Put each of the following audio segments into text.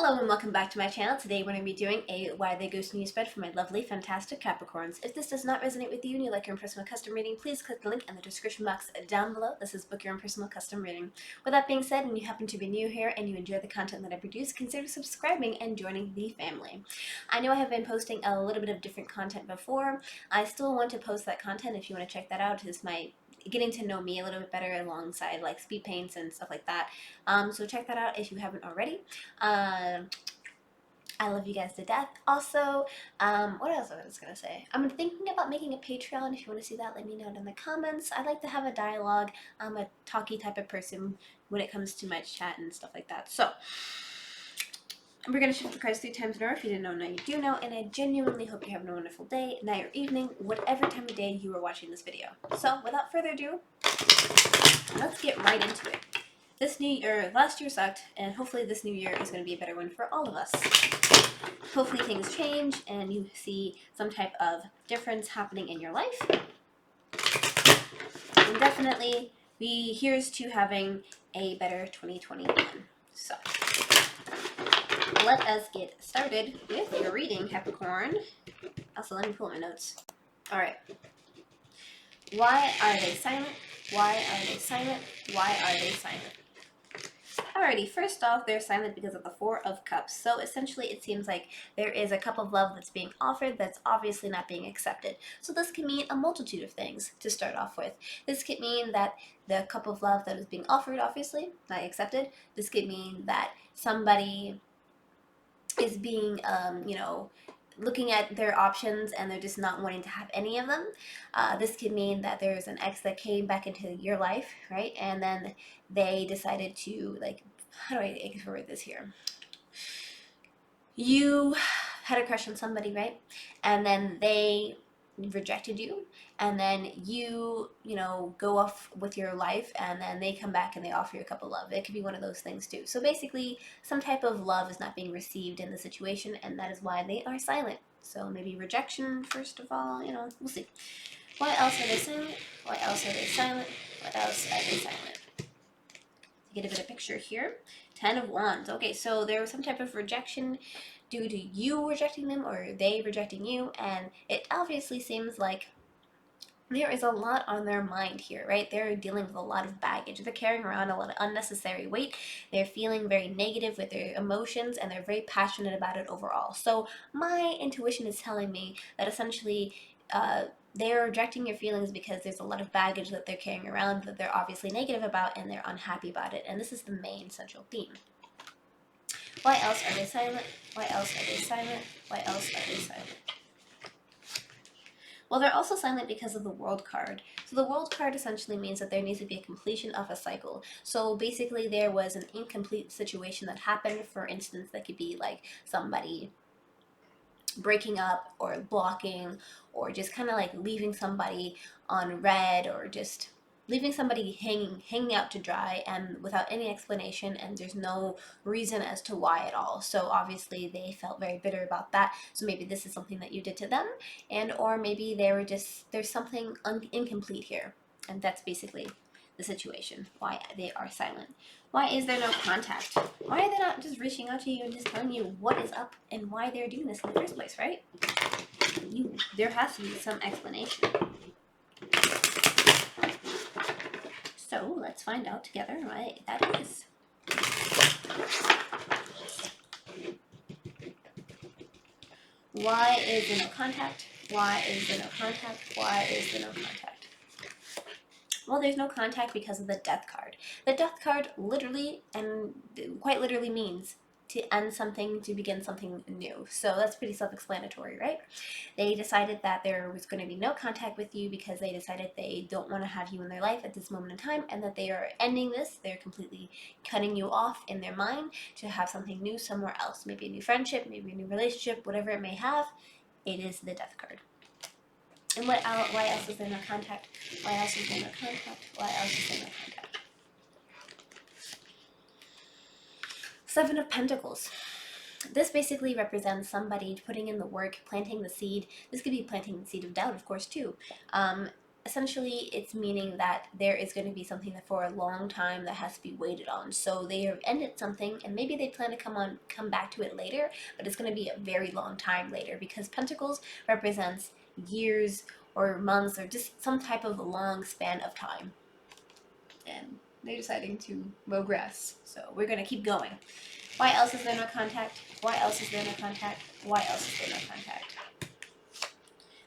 Hello and welcome back to my channel. Today we're going to be doing a Why They Ghost Me spread for my lovely, fantastic Capricorns. If this does not resonate with you and you like your own personal custom reading, please click the link in the description box down below. This is Book Your Own Personal Custom Reading. With that being said, and you happen to be new here and you enjoy the content that I produce, consider subscribing and joining the family. I know I have been posting a little bit of different content before. I still want to post that content if you want to check that out. It's my getting to know me a little bit better alongside like speed paints and stuff like that. So check that out if you haven't already. I love you guys to death. Also, what else I was going to say? I'm thinking about making a Patreon. If you want to see that, let me know in the comments. I like to have a dialogue. I'm a talky type of person when it comes to my chat and stuff like that. So, we're going to shift the cards 3 times in a row. If you didn't know, now you do know. And I genuinely hope you're having a wonderful day, night, or evening, whatever time of day you are watching this video. So, without further ado, let's get right into it. This new year, last year sucked, and hopefully this new year is going to be a better one for all of us. Hopefully things change and you see some type of difference happening in your life. And definitely, here's to having a better 2021. So, let us get started with your reading, Capricorn. Also, let me pull my notes. Alright. Why are they silent? Why are they silent? Why are they silent? Alrighty, first off, they're silent because of the Four of Cups. So essentially, it seems like there is a cup of love that's being offered that's obviously not being accepted. So this can mean a multitude of things to start off with. This could mean that the cup of love that is being offered, obviously, not accepted. This could mean that somebody is being, looking at their options and they're just not wanting to have any of them. This could mean that there's an ex that came back into your life, right? And then they decided to, like, how do I word this here? You had a crush on somebody, right? And then they rejected you, and then you go off with your life, and then they come back and they offer you a cup of love. It could be one of those things too. So basically, some type of love is not being received in the situation, and that is why they are silent. So maybe rejection, first of all, we'll see. Why else are they silent? Why else are they silent? What else are they silent? To get a bit of picture here. 10 of Wands. Okay, so there was some type of rejection due to you rejecting them or they rejecting you, and it obviously seems like there is a lot on their mind here, right? They're dealing with a lot of baggage. They're carrying around a lot of unnecessary weight. They're feeling very negative with their emotions, and they're very passionate about it overall. So my intuition is telling me that essentially they're rejecting your feelings because there's a lot of baggage that they're carrying around that they're obviously negative about, and they're unhappy about it. And this is the main central theme. Why else are they silent? Why else are they silent? Why else are they silent? Well, they're also silent because of the World card. So the World card essentially means that there needs to be a completion of a cycle. So basically there was an incomplete situation that happened. For instance, that could be like somebody breaking up or blocking, or just kind of like leaving somebody on red, or just leaving somebody hanging out to dry and without any explanation, and there's no reason as to why at all. So obviously they felt very bitter about that. So maybe this is something that you did to them, and or maybe they were just, there's something incomplete here, and that's basically the situation, why they are silent. Why is there no contact? Why are they not just reaching out to you and just telling you what is up and why they're doing this in the first place, right? There has to be some explanation. So let's find out together why that is. Why is there no contact? Why is there no contact? Why is there no contact? Well, there's no contact because of the Death card. The Death card literally, and quite literally, means to end something, to begin something new. So that's pretty self-explanatory, right? They decided that there was going to be no contact with you because they decided they don't want to have you in their life at this moment in time, and that they are ending this. They're completely cutting you off in their mind to have something new somewhere else. Maybe a new friendship, maybe a new relationship, whatever it may have. It is the Death card. And why else is there no contact? Why else is there no contact? Why else is there no contact? 7 of Pentacles. This basically represents somebody putting in the work, planting the seed. This could be planting the seed of doubt, of course, too. essentially it's meaning that there is going to be something that for a long time that has to be waited on. So they have ended something, and maybe they plan to come back to it later, but it's going to be a very long time later, because Pentacles represents years or months or just some type of long span of time. And they're deciding to mow grass. So we're going to keep going. Why else is there no contact? Why else is there no contact? Why else is there no contact?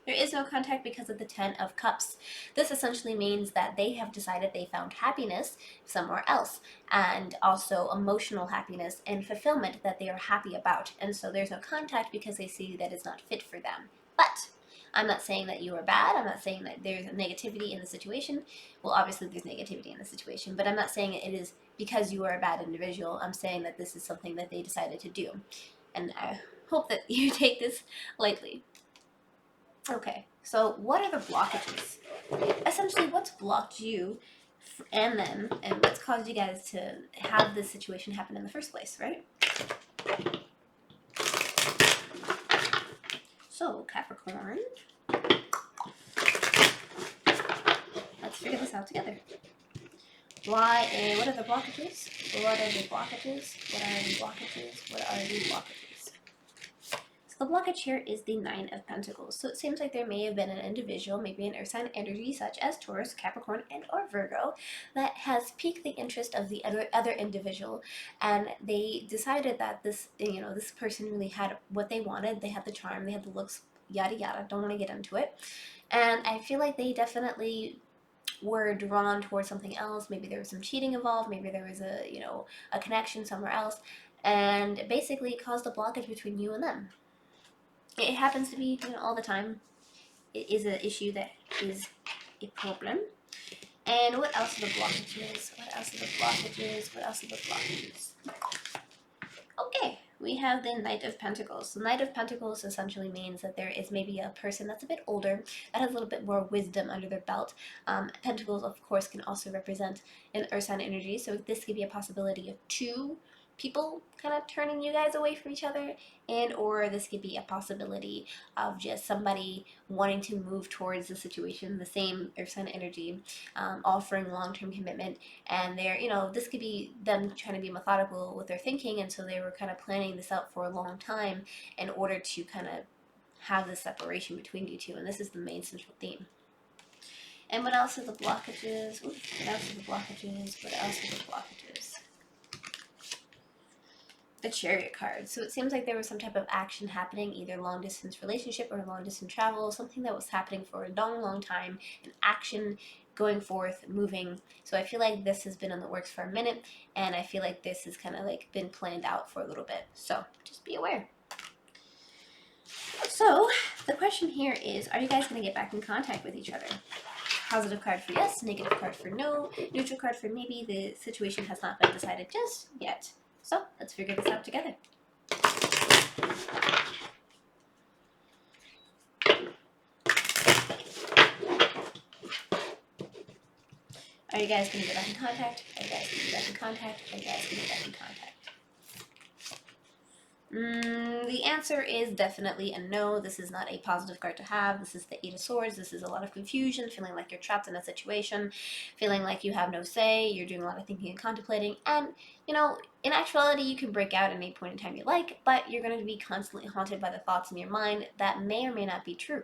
There is no contact because of the Ten of Cups. This essentially means that they have decided they found happiness somewhere else, and also emotional happiness and fulfillment that they are happy about. And so there's no contact because they see that it's not fit for them. But I'm not saying that you are bad. I'm not saying that there's negativity in the situation. Well, obviously there's negativity in the situation, but I'm not saying it is because you are a bad individual. I'm saying that this is something that they decided to do. And I hope that you take this lightly. Okay, so what are the blockages? Essentially, what's blocked you and them, and what's caused you guys to have this situation happen in the first place, right? So, Capricorn, let's figure this out together. Why and what are the blockages? What are the blockages? What are the blockages? What are the blockages? The blockage here is the Nine of Pentacles. So it seems like there may have been an individual, maybe an earth sign energy such as Taurus, Capricorn, and or Virgo, that has piqued the interest of the other individual, and they decided that this, this person really had what they wanted. They had the charm, they had the looks, yada yada. Don't want to get into it. And I feel like they definitely were drawn towards something else. Maybe there was some cheating involved. Maybe there was a connection somewhere else, and basically caused a blockage between you and them. It happens to be, all the time. It is an issue that is a problem. And what else are the blockages? What else are the blockages? What else are the blockages? Okay, we have the Knight of Pentacles. The Knight of Pentacles essentially means that there is maybe a person that's a bit older, that has a little bit more wisdom under their belt. Pentacles, of course, can also represent an earth sign energy, so this could be a possibility of two people kind of turning you guys away from each other, and or this could be a possibility of just somebody wanting to move towards the situation, the same earth sign energy, offering long-term commitment, and they're, this could be them trying to be methodical with their thinking, and so they were kind of planning this out for a long time in order to kind of have this separation between you two, and this is the main central theme. And what else are the blockages? Ooh, what else are the blockages? What else are the blockages? The Chariot card. So it seems like there was some type of action happening, either long distance relationship or long distance travel, something that was happening for a long time, an action going forth, moving. So I feel like this has been in the works for a minute, and I feel like this has kind of like been planned out for a little bit. So just be aware. So the question here is, are you guys going to get back in contact with each other? Positive card for yes, negative card for no, neutral card for maybe. The situation has not been decided just yet. So let's figure this out together. Are you guys going to get back in contact? Are you guys going to get back in contact? Are you guys going to get back in contact? The answer is definitely a no. This is not a positive card to have. This is the Eight of Swords. This is a lot of confusion, feeling like you're trapped in a situation, feeling like you have no say, you're doing a lot of thinking and contemplating, and, in actuality, you can break out at any point in time you like, but you're going to be constantly haunted by the thoughts in your mind that may or may not be true.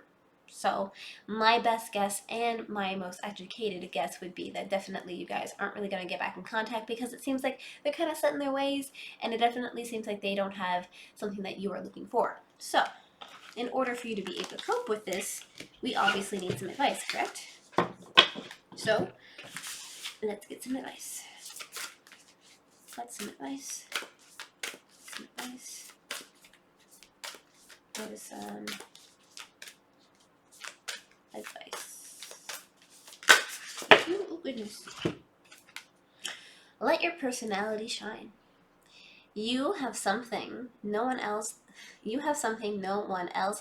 So my best guess and my most educated guess would be that definitely you guys aren't really going to get back in contact, because it seems like they're kind of set in their ways, and it definitely seems like they don't have something that you are looking for. So in order for you to be able to cope with this, we obviously need some advice, correct? So let's get some advice. What's some advice? Some advice. What is some advice? Oh goodness. Let your personality shine. You have something no one else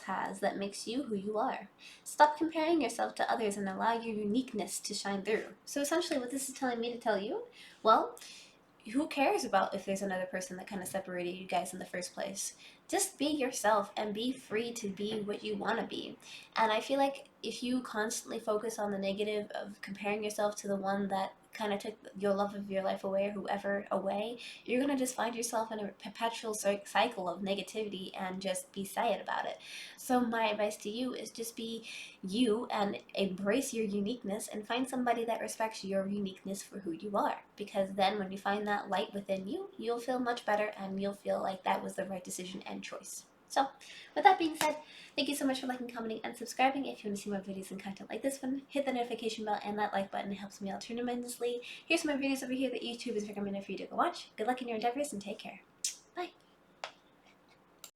has that makes you who you are. Stop comparing yourself to others and allow your uniqueness to shine through. So essentially what this is telling me to tell you, well, who cares about if there's another person that kind of separated you guys in the first place? Just be yourself and be free to be what you want to be. And I feel like if you constantly focus on the negative of comparing yourself to the one that kind of took your love of your life away or whoever away, you're going to just find yourself in a perpetual cycle of negativity and just be sad about it. So my advice to you is just be you and embrace your uniqueness and find somebody that respects your uniqueness for who you are, because then when you find that light within you, you'll feel much better and you'll feel like that was the right decision and choice. So with that being said, thank you so much for liking, commenting, and subscribing. If you want to see more videos and content like this one, hit the notification bell and that like button. It helps me out tremendously. Here's some more videos over here that YouTube is recommended for you to go watch. Good luck in your endeavors and take care. Bye.